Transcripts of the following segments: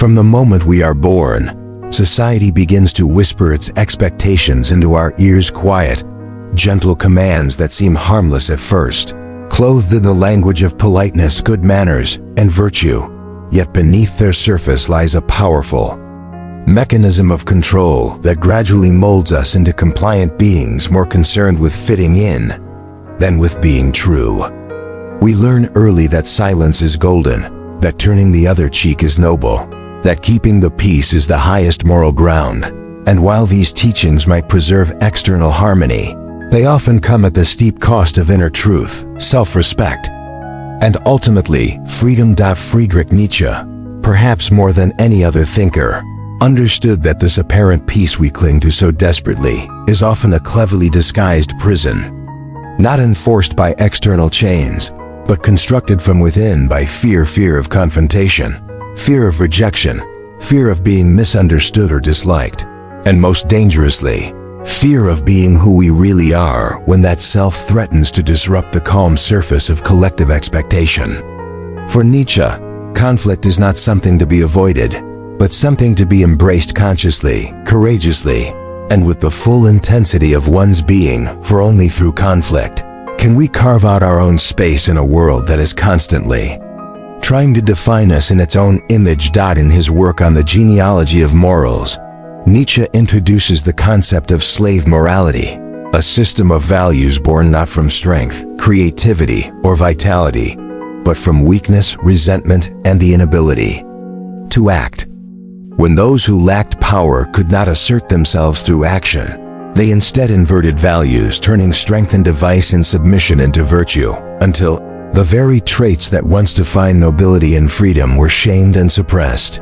From the moment we are born, society begins to whisper its expectations into our ears, quiet, gentle commands that seem harmless at first, clothed in the language of politeness, good manners, and virtue. Yet beneath their surface lies a powerful mechanism of control that gradually molds us into compliant beings more concerned with fitting in than with being true. We learn early that silence is golden, that turning the other cheek is noble, that keeping the peace is the highest moral ground. And while these teachings might preserve external harmony, they often come at the steep cost of inner truth, self-respect, and ultimately freedom. Friedrich Nietzsche, perhaps more than any other thinker, understood that this apparent peace we cling to so desperately is often a cleverly disguised prison, not enforced by external chains, but constructed from within by fear of confrontation, fear of rejection, fear of being misunderstood or disliked, and most dangerously, fear of being who we really are when that self threatens to disrupt the calm surface of collective expectation. For Nietzsche, conflict is not something to be avoided, but something to be embraced consciously, courageously, and with the full intensity of one's being, for only through conflict can we carve out our own space in a world that is constantly trying to define us in its own image. In his work on the genealogy of morals, Nietzsche introduces the concept of slave morality, a system of values born not from strength, creativity, or vitality, but from weakness, resentment, and the inability to act. When those who lacked power could not assert themselves through action, they instead inverted values, turning strength into vice and submission into virtue, until the very traits that once defined nobility and freedom were shamed and suppressed.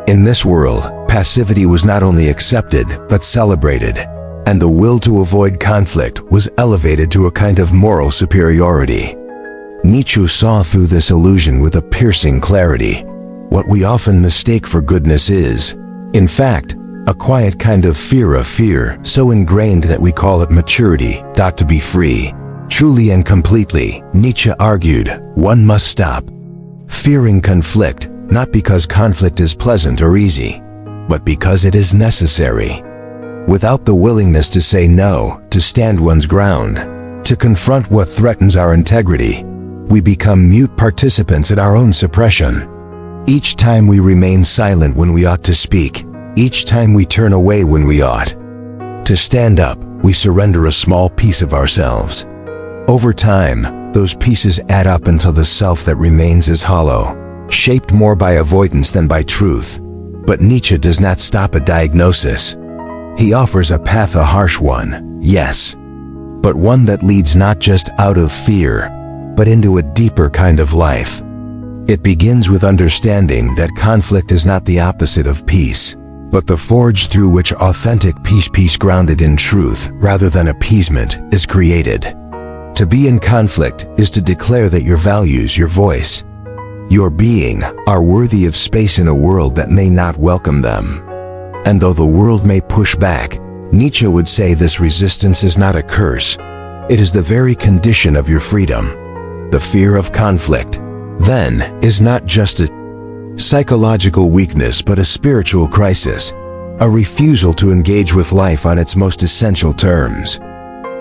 In this world, passivity was not only accepted, but celebrated, and the will to avoid conflict was elevated to a kind of moral superiority. Nietzsche saw through this illusion with a piercing clarity. What we often mistake for goodness is, in fact, a quiet kind of fear, so ingrained that we call it maturity. To be free, truly and completely, Nietzsche argued, one must stop fearing conflict, not because conflict is pleasant or easy, but because it is necessary. Without the willingness to say no, to stand one's ground, to confront what threatens our integrity, we become mute participants in our own suppression. Each time we remain silent when we ought to speak, each time we turn away when we ought to stand up, we surrender a small piece of ourselves. Over time, those pieces add up until the self that remains is hollow, shaped more by avoidance than by truth. But Nietzsche does not stop at diagnosis. He offers a path, a harsh one, yes, but one that leads not just out of fear, but into a deeper kind of life. It begins with understanding that conflict is not the opposite of peace, but the forge through which authentic peace grounded in truth rather than appeasement is created. To be in conflict is to declare that your values, your voice, your being are worthy of space in a world that may not welcome them. And though the world may push back, Nietzsche would say this resistance is not a curse. It is the very condition of your freedom. The fear of conflict, then, is not just a psychological weakness but a spiritual crisis, a refusal to engage with life on its most essential terms.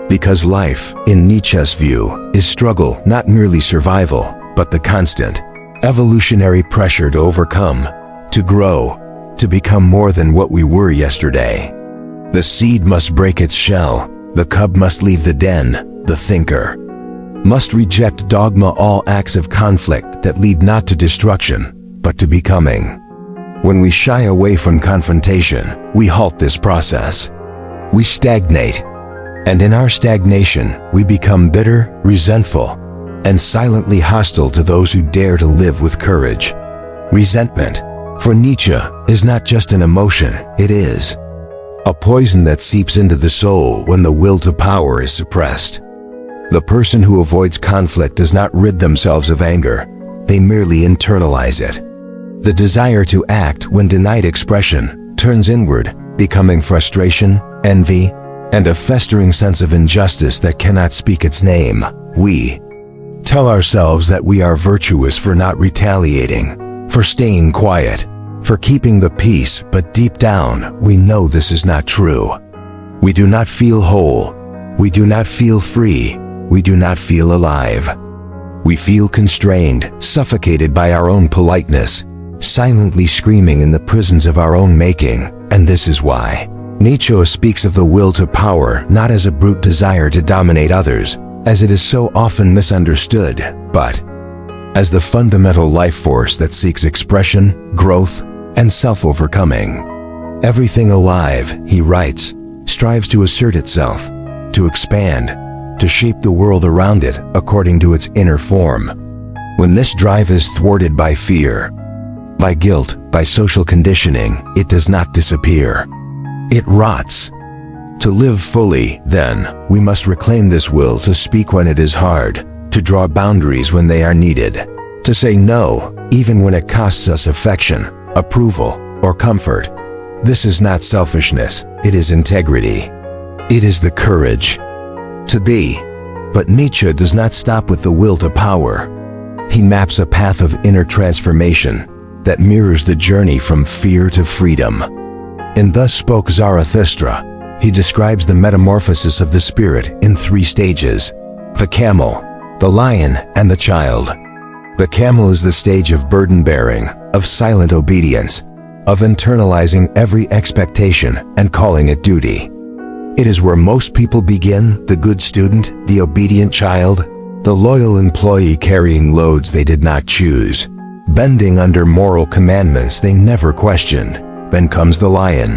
Because life, in Nietzsche's view, is struggle, not merely survival, but the constant, evolutionary pressure to overcome, to grow, to become more than what we were yesterday. The seed must break its shell, the cub must leave the den, the thinker must reject dogma, all acts of conflict that lead not to destruction, but to becoming. When we shy away from confrontation, we halt this process. We stagnate, and in our stagnation, we become bitter, resentful, and silently hostile to those who dare to live with courage. Resentment, for Nietzsche, is not just an emotion, it is a poison that seeps into the soul when the will to power is suppressed. The person who avoids conflict does not rid themselves of anger, they merely internalize it. The desire to act when denied expression turns inward, becoming frustration, envy, and a festering sense of injustice that cannot speak its name. We tell ourselves that we are virtuous for not retaliating, for staying quiet, for keeping the peace, but deep down, we know this is not true. We do not feel whole. We do not feel free. We do not feel alive. We feel constrained, suffocated by our own politeness, silently screaming in the prisons of our own making, and this is why. Nietzsche speaks of the will to power not as a brute desire to dominate others, as it is so often misunderstood, but as the fundamental life force that seeks expression, growth, and self-overcoming. Everything alive, he writes, strives to assert itself, to expand, to shape the world around it according to its inner form. When this drive is thwarted by fear, by guilt, by social conditioning, it does not disappear. It rots. To live fully, then, we must reclaim this will to speak when it is hard, to draw boundaries when they are needed, to say no, even when it costs us affection, approval, or comfort. This is not selfishness, it is integrity. It is the courage to be. But Nietzsche does not stop with the will to power. He maps a path of inner transformation that mirrors the journey from fear to freedom. In Thus Spoke Zarathustra, he describes the metamorphosis of the spirit in 3 stages: the camel, the lion, and the child. The camel is the stage of burden-bearing, of silent obedience, of internalizing every expectation and calling it duty. It is where most people begin: the good student, the obedient child, the loyal employee carrying loads they did not choose, bending under moral commandments they never questioned. Then comes the lion.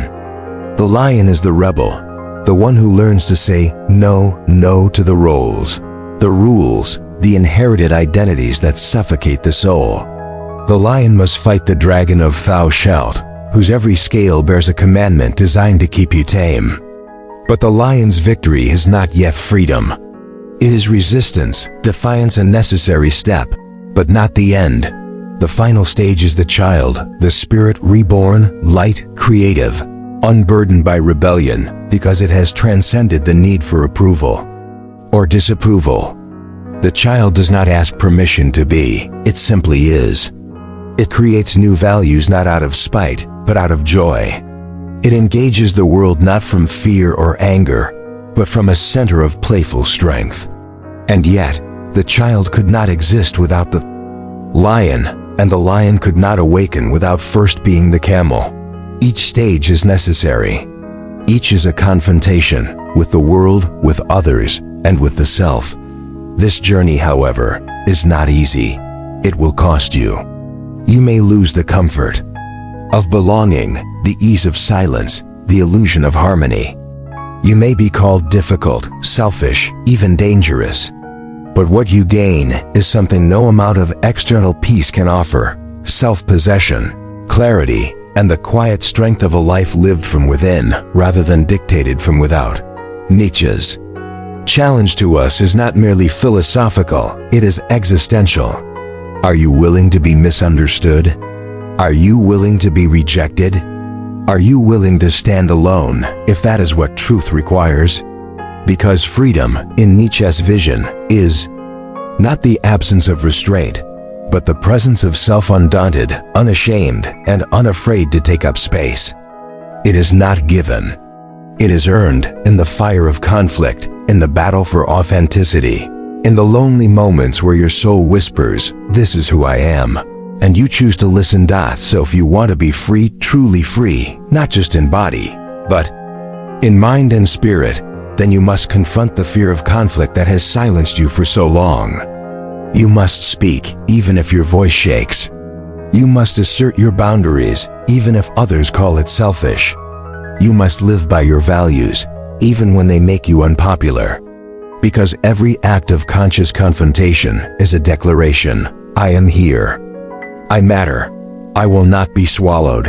The lion is the rebel, the one who learns to say no, no to the roles, the rules, the inherited identities that suffocate the soul. The lion must fight the dragon of thou shalt, whose every scale bears a commandment designed to keep you tame. But the lion's victory is not yet freedom. It is resistance, defiance, a necessary step, but not the end. The final stage is the child, the spirit reborn, light, creative, unburdened by rebellion because it has transcended the need for approval or disapproval. The child does not ask permission to be, it simply is. It creates new values not out of spite, but out of joy. It engages the world not from fear or anger, but from a center of playful strength. And yet, the child could not exist without the lion, and the lion could not awaken without first being the camel. Each stage is necessary. Each is a confrontation with the world, with others, and with the self. This journey, however, is not easy. It will cost you. You may lose the comfort of belonging, the ease of silence, the illusion of harmony. You may be called difficult, selfish, even dangerous. But what you gain is something no amount of external peace can offer: self-possession, clarity, and the quiet strength of a life lived from within rather than dictated from without. Nietzsche's challenge to us is not merely philosophical, it is existential. Are you willing to be misunderstood? Are you willing to be rejected? Are you willing to stand alone if that is what truth requires? Because freedom, in Nietzsche's vision, is not the absence of restraint, but the presence of self undaunted, unashamed, and unafraid to take up space. It is not given. It is earned in the fire of conflict, in the battle for authenticity, in the lonely moments where your soul whispers, "This is who I am," and you choose to listen. So if you want to be free, truly free, not just in body, but in mind and spirit, then you must confront the fear of conflict that has silenced you for so long. You must speak, even if your voice shakes. You must assert your boundaries, even if others call it selfish. You must live by your values, even when they make you unpopular. Because every act of conscious confrontation is a declaration: I am here. I matter. I will not be swallowed.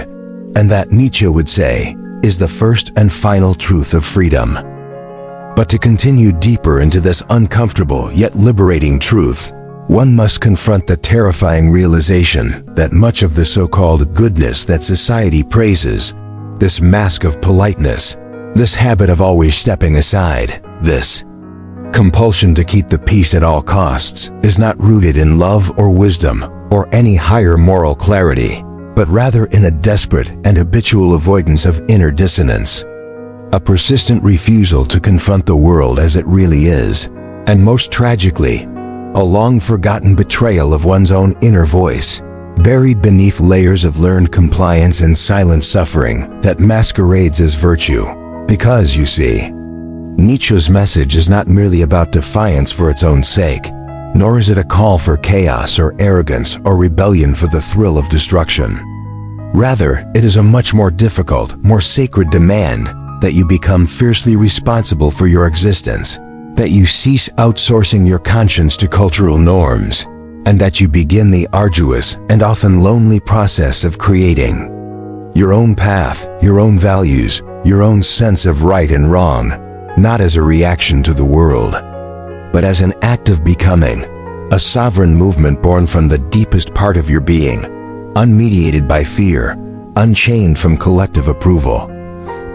And that, Nietzsche would say, is the first and final truth of freedom. But to continue deeper into this uncomfortable yet liberating truth, one must confront the terrifying realization that much of the so-called goodness that society praises, this mask of politeness, this habit of always stepping aside, this compulsion to keep the peace at all costs, is not rooted in love or wisdom or any higher moral clarity, but but rather in a desperate and habitual avoidance of inner dissonance. A persistent refusal to confront the world as it really is, and most tragically, a long-forgotten betrayal of one's own inner voice, buried beneath layers of learned compliance and silent suffering that masquerades as virtue. Because, you see, Nietzsche's message is not merely about defiance for its own sake, nor is it a call for chaos or arrogance or rebellion for the thrill of destruction. Rather, it is a much more difficult, more sacred demand that you become fiercely responsible for your existence, that you cease outsourcing your conscience to cultural norms, and that you begin the arduous and often lonely process of creating your own path, your own values, your own sense of right and wrong, not as a reaction to the world, but as an act of becoming, a sovereign movement born from the deepest part of your being, unmediated by fear, unchained from collective approval.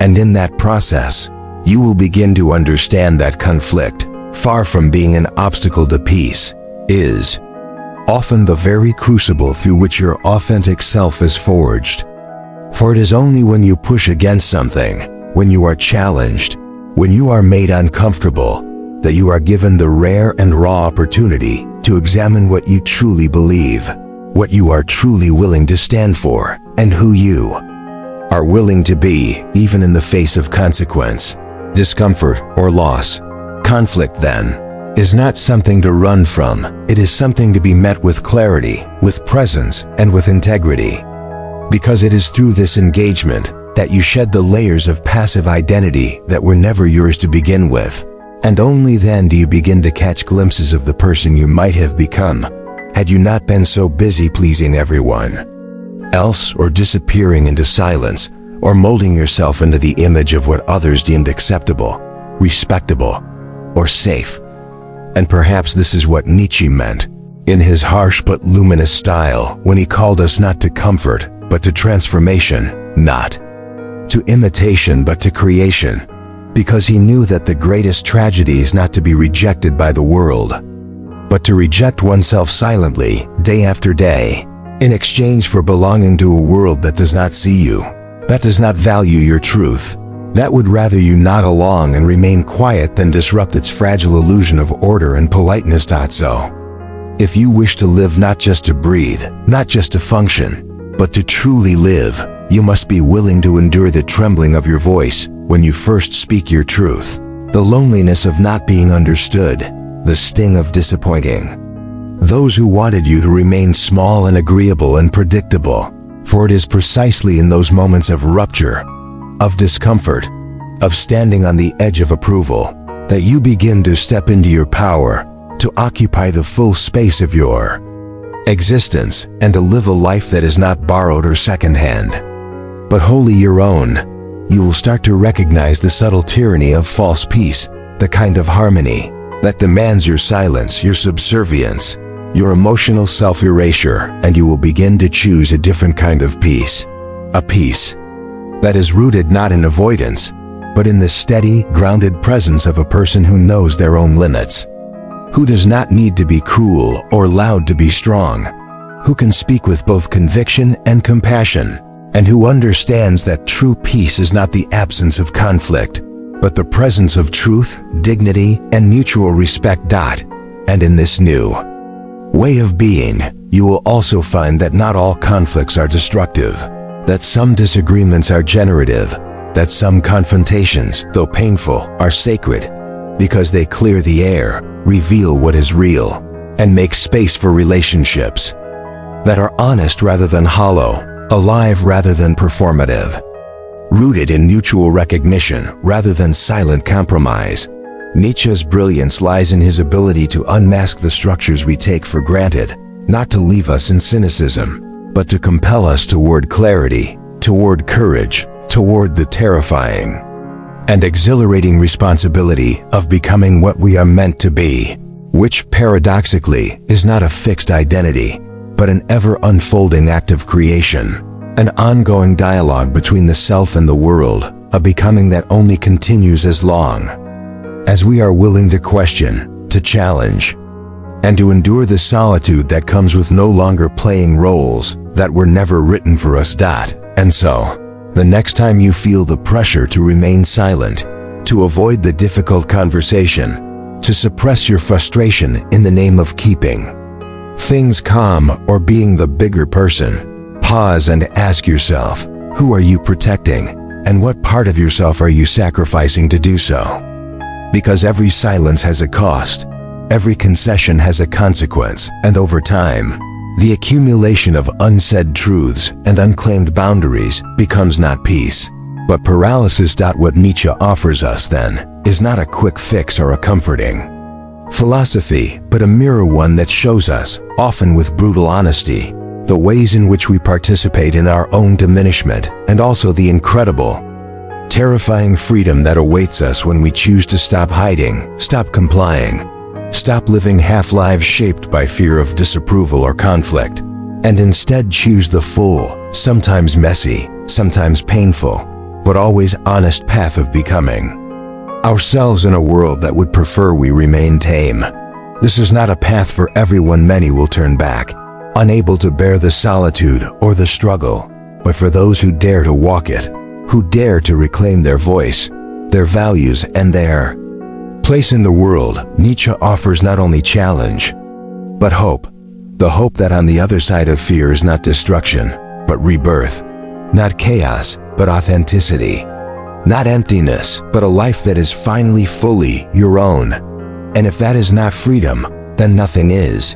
And in that process, you will begin to understand that conflict, far from being an obstacle to peace, is often the very crucible through which your authentic self is forged. For it is only when you push against something, when you are challenged, when you are made uncomfortable, that you are given the rare and raw opportunity to examine what you truly believe, what you are truly willing to stand for, and who you are willing to be, even in the face of consequence, discomfort, or loss. Conflict, then, is not something to run from. It is something to be met with clarity, with presence, and with integrity. Because it is through this engagement that you shed the layers of passive identity that were never yours to begin with. And only then do you begin to catch glimpses of the person you might have become had you not been so busy pleasing everyone else, or disappearing into silence, or molding yourself into the image of what others deemed acceptable, respectable, or safe. And perhaps this is what Nietzsche meant in his harsh but luminous style when he called us not to comfort, but to transformation, not to imitation, but to creation, because he knew that the greatest tragedy is not to be rejected by the world, but to reject oneself silently, day after day, in exchange for belonging to a world that does not see you, that does not value your truth, that would rather you nod along and remain quiet than disrupt its fragile illusion of order and politeness. So, if you wish to live, not just to breathe, not just to function, but to truly live, you must be willing to endure the trembling of your voice when you first speak your truth, the loneliness of not being understood, the sting of disappointing those who wanted you to remain small and agreeable and predictable. For it is precisely in those moments of rupture, of discomfort, of standing on the edge of approval, that you begin to step into your power, to occupy the full space of your existence, and to live a life that is not borrowed or secondhand, but wholly your own. You will start to recognize the subtle tyranny of false peace, the kind of harmony that demands your silence, your subservience, your emotional self-erasure, and you will begin to choose a different kind of peace, a peace that is rooted not in avoidance, but in the steady, grounded presence of a person who knows their own limits, who does not need to be cool or loud to be strong, who can speak with both conviction and compassion, and who understands that true peace is not the absence of conflict, but the presence of truth, dignity, and mutual respect. And in this new way of being, you will also find that not all conflicts are destructive, that some disagreements are generative, that some confrontations, though painful, are sacred, because they clear the air, reveal what is real, and make space for relationships that are honest rather than hollow, alive rather than performative, rooted in mutual recognition rather than silent compromise. Nietzsche's brilliance lies in his ability to unmask the structures we take for granted, not to leave us in cynicism, but to compel us toward clarity, toward courage, toward the terrifying and exhilarating responsibility of becoming what we are meant to be, which paradoxically is not a fixed identity, but an ever-unfolding act of creation, an ongoing dialogue between the self and the world, a becoming that only continues as long as we are willing to question, to challenge, and to endure the solitude that comes with no longer playing roles, that were never written for us. And so, the next time you feel the pressure to remain silent, to avoid the difficult conversation, to suppress your frustration in the name of keeping things calm or being the bigger person, pause and ask yourself, who are you protecting, and what part of yourself are you sacrificing to do so? Because every silence has a cost, every concession has a consequence, and over time, the accumulation of unsaid truths and unclaimed boundaries becomes not peace, but paralysis. What Nietzsche offers us then is not a quick fix or a comforting philosophy, but a mirror one that shows us, often with brutal honesty, the ways in which we participate in our own diminishment, and also the incredible, terrifying freedom that awaits us when we choose to stop hiding, stop complying, stop living half-lives shaped by fear of disapproval or conflict, and instead choose the full, sometimes messy, sometimes painful, but always honest path of becoming ourselves in a world that would prefer we remain tame. This is not a path for everyone. Many will turn back, unable to bear the solitude or the struggle, but for those who dare to walk it, who dare to reclaim their voice, their values, and their place in the world. Nietzsche offers not only challenge, but hope. The hope that on the other side of fear is not destruction, but rebirth. Not chaos, but authenticity. Not emptiness, but a life that is finally fully your own. And if that is not freedom, then nothing is.